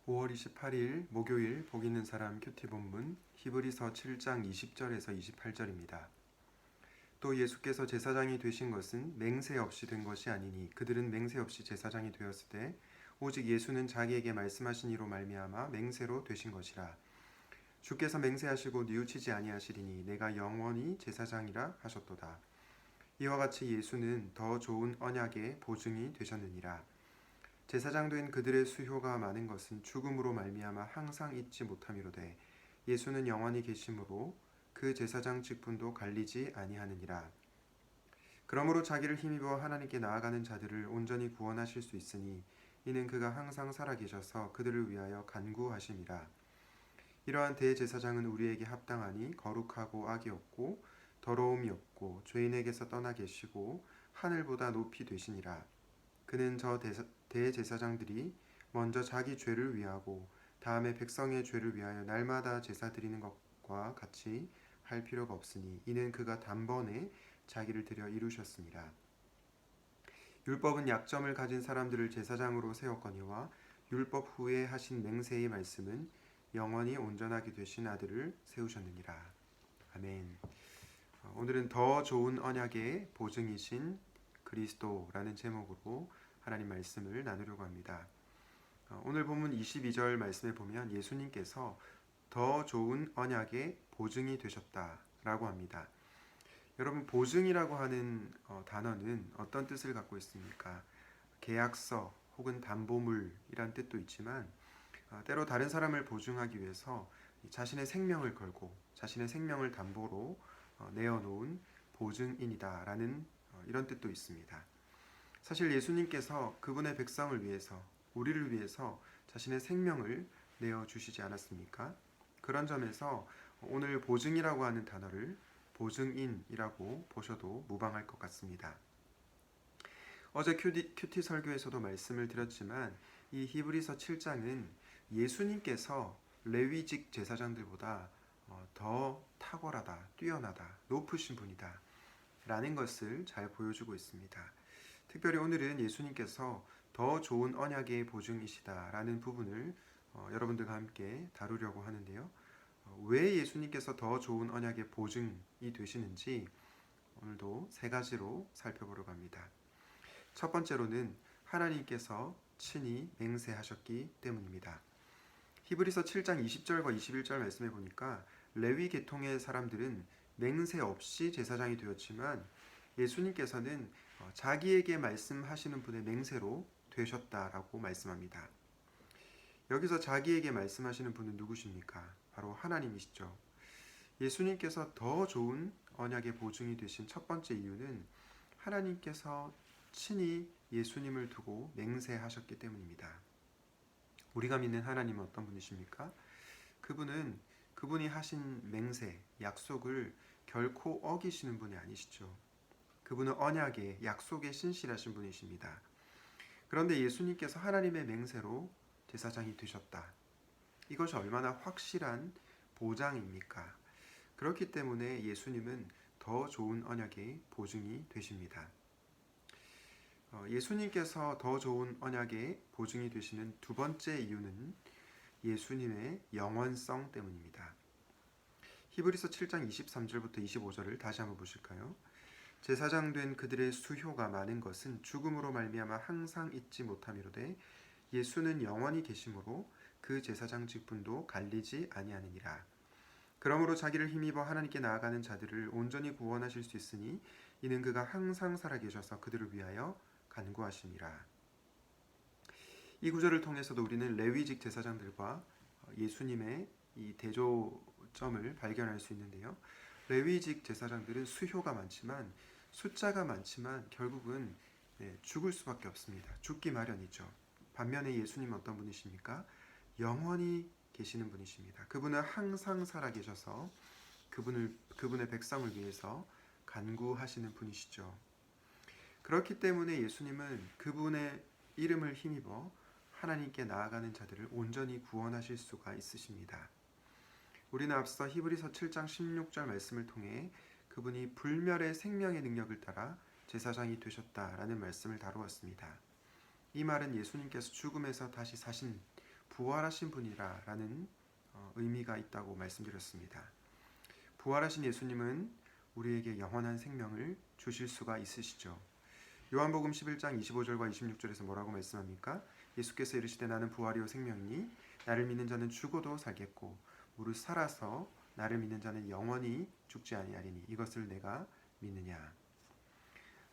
5월 28일 목요일 복 있는 사람 큐티 본문 히브리서 7장 20절에서 28절입니다. 또 예수께서 제사장이 되신 것은 맹세 없이 된 것이 아니니 그들은 맹세 없이 제사장이 되었을 때 오직 예수는 자기에게 말씀하신 이로 말미암아 맹세로 되신 것이라. 주께서 맹세하시고 뉘우치지 아니하시리니 내가 영원히 제사장이라 하셨도다. 이와 같이 예수는 더 좋은 언약의 보증이 되셨느니라. 제사장 된 그들의 수효가 많은 것은 죽음으로 말미암아 항상 잊지 못함이로되 예수는 영원히 계심으로 그 제사장 직분도 갈리지 아니하느니라. 그러므로 자기를 힘입어 하나님께 나아가는 자들을 온전히 구원하실 수 있으니 이는 그가 항상 살아계셔서 그들을 위하여 간구하심이라. 이러한 대제사장은 우리에게 합당하니 거룩하고 악이 없고 더러움이 없고 죄인에게서 떠나 계시고 하늘보다 높이 되시니라. 그는 저 대제사장들이 먼저 자기 죄를 위하고 다음에 백성의 죄를 위하여 날마다 제사 드리는 것과 같이 할 필요가 없으니 이는 그가 단번에 자기를 드려 이루셨습니다. 율법은 약점을 가진 사람들을 제사장으로 세웠거니와 율법 후에 하신 맹세의 말씀은 영원히 온전하게 되신 아들을 세우셨느니라. 아멘. 오늘은 더 좋은 언약의 보증이신 그리스도라는 제목으로 하나님 말씀을 나누려고 합니다. 오늘 본문 22절 말씀에 보면 예수님께서 더 좋은 언약의 보증이 되셨다라고 합니다. 여러분, 보증이라고 하는 단어는 어떤 뜻을 갖고 있습니까? 계약서 혹은 담보물이란 뜻도 있지만 때로 다른 사람을 보증하기 위해서 자신의 생명을 걸고 자신의 생명을 담보로 내어놓은 보증인이다라는 이런 뜻도 있습니다. 사실 예수님께서 그분의 백성을 위해서 우리를 위해서 자신의 생명을 내어주시지 않았습니까? 그런 점에서 오늘 보증이라고 하는 단어를 보증인이라고 보셔도 무방할 것 같습니다. 어제 큐티 설교에서도 말씀을 드렸지만 이 히브리서 7장은 예수님께서 레위직 제사장들보다 더 탁월하다, 뛰어나다, 높으신 분이다 라는 것을 잘 보여주고 있습니다. 특별히 오늘은 예수님께서 더 좋은 언약의 보증이시다 라는 부분을 여러분들과 함께 다루려고 하는데요. 왜 예수님께서 더 좋은 언약의 보증이 되시는지 오늘도 세 가지로 살펴보려고 합니다. 첫 번째로는 하나님께서 친히 맹세하셨기 때문입니다. 히브리서 7장 20절과 21절 말씀해 보니까 레위 계통의 사람들은 맹세 없이 제사장이 되었지만 예수님께서는 자기에게 말씀하시는 분의 맹세로 되셨다라고 말씀합니다. 여기서 자기에게 말씀하시는 분은 누구십니까? 바로 하나님이시죠. 예수님께서 더 좋은 언약의 보증이 되신 첫 번째 이유는 하나님께서 친히 예수님을 두고 맹세하셨기 때문입니다. 우리가 믿는 하나님은 어떤 분이십니까? 그분이 하신 맹세, 약속을 결코 어기시는 분이 아니시죠. 그분은 언약의 약속에 신실하신 분이십니다. 그런데 예수님께서 하나님의 맹세로 제사장이 되셨다. 이것이 얼마나 확실한 보장입니까? 그렇기 때문에 예수님은 더 좋은 언약의 보증이 되십니다. 예수님께서 더 좋은 언약의 보증이 되시는 두 번째 이유는 예수님의 영원성 때문입니다. 히브리서 7장 23절부터 25절을 다시 한번 보실까요? 제사장 된 그들의 수효가 많은 것은 죽음으로 말미암아 항상 잊지 못함이로되 예수는 영원히 계심으로 그 제사장 직분도 갈리지 아니하느니라. 그러므로 자기를 힘입어 하나님께 나아가는 자들을 온전히 구원하실 수 있으니 이는 그가 항상 살아계셔서 그들을 위하여 간구하심이라. 이 구절을 통해서도 우리는 레위직 제사장들과 예수님의 이 대조점을 발견할 수 있는데요. 레위직 제사장들은 수효가 많지만 숫자가 많지만 결국은 죽을 수밖에 없습니다. 죽기 마련이죠. 반면에 예수님은 어떤 분이십니까? 영원히 계시는 분이십니다. 그분은 항상 살아계셔서 그분의 백성을 위해서 간구하시는 분이시죠. 그렇기 때문에 예수님은 그분의 이름을 힘입어 하나님께 나아가는 자들을 온전히 구원하실 수가 있으십니다. 우리는 앞서 히브리서 7장 16절 말씀을 통해 그분이 불멸의 생명의 능력을 따라 제사장이 되셨다라는 말씀을 다루었습니다. 이 말은 예수님께서 죽음에서 다시 사신 부활하신 분이라는 의미가 있다고 말씀드렸습니다. 부활하신 예수님은 우리에게 영원한 생명을 주실 수가 있으시죠. 요한복음 11장 25절과 26절에서 뭐라고 말씀합니까? 예수께서 이르시되 나는 부활이요 생명이니 나를 믿는 자는 죽어도 살겠고 무릇 살아서 나를 믿는 자는 영원히 죽지 아니하리니 이것을 내가 믿느냐.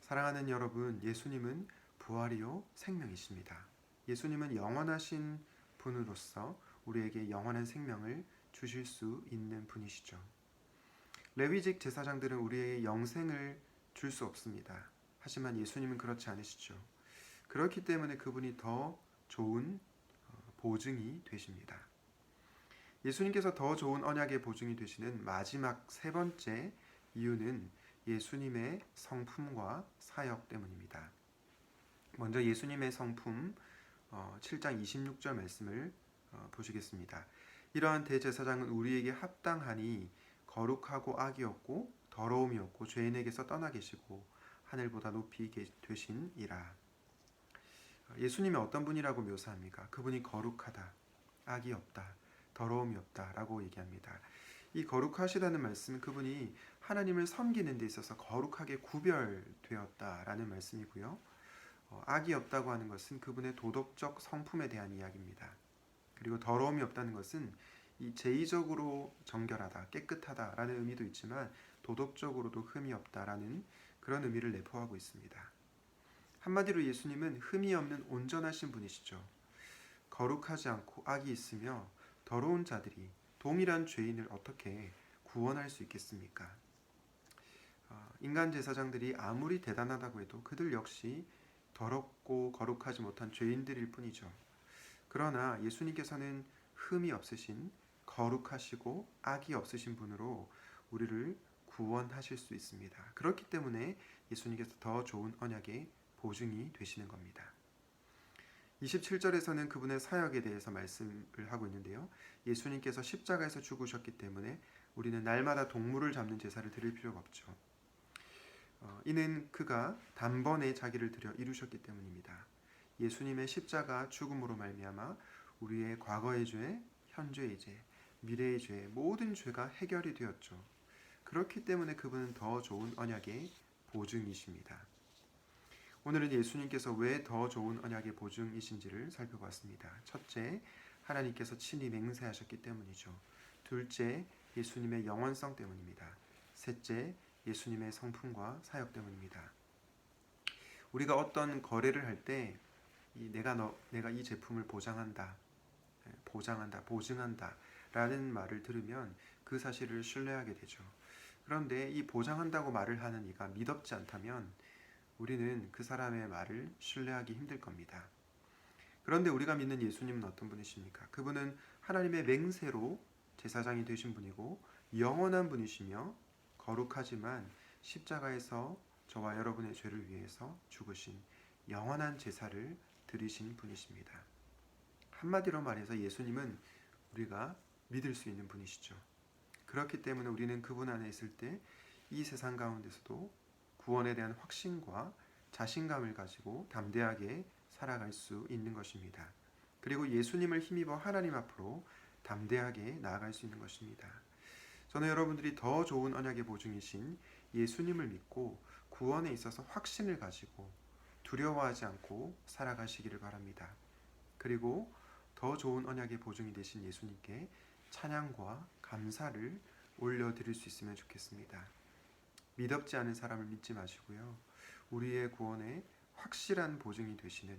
사랑하는 여러분, 예수님은 부활이요 생명이십니다. 예수님은 영원하신 분으로서 우리에게 영원한 생명을 주실 수 있는 분이시죠. 레위직 제사장들은 우리에게 영생을 줄 수 없습니다. 하지만 예수님은 그렇지 않으시죠. 그렇기 때문에 그분이 더 좋은 보증이 되십니다. 예수님께서 더 좋은 언약의 보증이 되시는 마지막 세 번째 이유는 예수님의 성품과 사역 때문입니다. 먼저 예수님의 성품 7장 26절 말씀을 보시겠습니다. 이러한 대제사장은 우리에게 합당하니 거룩하고 악이 없고 더러움이 없고 죄인에게서 떠나 계시고 하늘보다 높이 되신이라. 예수님이 어떤 분이라고 묘사합니까? 그분이 거룩하다, 악이 없다, 더러움이 없다라고 얘기합니다. 이 거룩하시다는 말씀은 그분이 하나님을 섬기는 데 있어서 거룩하게 구별되었다라는 말씀이고요. 악이 없다고 하는 것은 그분의 도덕적 성품에 대한 이야기입니다. 그리고 더러움이 없다는 것은 이 제의적으로 정결하다, 깨끗하다라는 의미도 있지만 도덕적으로도 흠이 없다라는 그런 의미를 내포하고 있습니다. 한마디로 예수님은 흠이 없는 온전하신 분이시죠. 거룩하지 않고 악이 있으며 더러운 자들이 동일한 죄인을 어떻게 구원할 수 있겠습니까? 인간 제사장들이 아무리 대단하다고 해도 그들 역시 더럽고 거룩하지 못한 죄인들일 뿐이죠. 그러나 예수님께서는 흠이 없으신 거룩하시고 악이 없으신 분으로 우리를 구원하실 수 있습니다. 그렇기 때문에 예수님께서 더 좋은 언약의 보증이 되시는 겁니다. 27절에서는 그분의 사역에 대해서 말씀을 하고 있는데요. 예수님께서 십자가에서 죽으셨기 때문에 우리는 날마다 동물을 잡는 제사를 드릴 필요가 없죠. 이는 그가 단번에 자기를 드려 이루셨기 때문입니다. 예수님의 십자가 죽음으로 말미암아 우리의 과거의 죄, 현재의 죄, 미래의 죄, 모든 죄가 해결이 되었죠. 그렇기 때문에 그분은 더 좋은 언약의 보증이십니다. 오늘은 예수님께서 왜 더 좋은 언약의 보증이신지를 살펴봤습니다. 첫째, 하나님께서 친히 맹세하셨기 때문이죠. 둘째, 예수님의 영원성 때문입니다. 셋째, 예수님의 성품과 사역 때문입니다. 우리가 어떤 거래를 할 때 내가 이 제품을 보장한다, 보증한다 라는 말을 들으면 그 사실을 신뢰하게 되죠. 그런데 이 보장한다고 말을 하는 이가 믿었지 않다면 우리는 그 사람의 말을 신뢰하기 힘들 겁니다. 그런데 우리가 믿는 예수님은 어떤 분이십니까? 그분은 하나님의 맹세로 제사장이 되신 분이고 영원한 분이시며 거룩하지만 십자가에서 저와 여러분의 죄를 위해서 죽으신 영원한 제사를 드리신 분이십니다. 한마디로 말해서 예수님은 우리가 믿을 수 있는 분이시죠. 그렇기 때문에 우리는 그분 안에 있을 때 이 세상 가운데서도 구원에 대한 확신과 자신감을 가지고 담대하게 살아갈 수 있는 것입니다. 그리고 예수님을 힘입어 하나님 앞으로 담대하게 나아갈 수 있는 것입니다. 저는 여러분들이 더 좋은 언약의 보증이신 예수님을 믿고 구원에 있어서 확신을 가지고 두려워하지 않고 살아가시기를 바랍니다. 그리고 더 좋은 언약의 보증이 되신 예수님께 찬양과 감사를 올려드릴 수 있으면 좋겠습니다. 믿었지 않은 사람을 믿지 마시고요. 우리의 구원에 확실한 보증이 되시는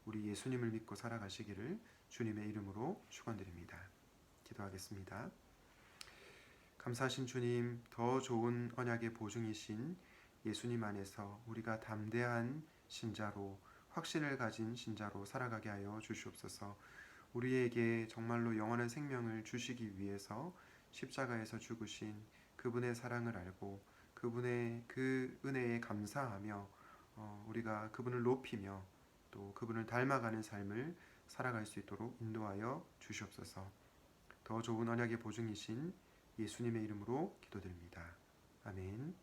우리 예수님을 믿고 살아가시기를 주님의 이름으로 축원드립니다. 기도하겠습니다. 감사하신 주님, 더 좋은 언약의 보증이신 예수님 안에서 우리가 담대한 신자로 확신을 가진 신자로 살아가게 하여 주시옵소서. 우리에게 정말로 영원한 생명을 주시기 위해서 십자가에서 죽으신 그분의 사랑을 알고 그분의 그 은혜에 감사하며 우리가 그분을 높이며 또 그분을 닮아가는 삶을 살아갈 수 있도록 인도하여 주시옵소서. 더 좋은 언약의 보증이신 예수님의 이름으로 기도드립니다. 아멘.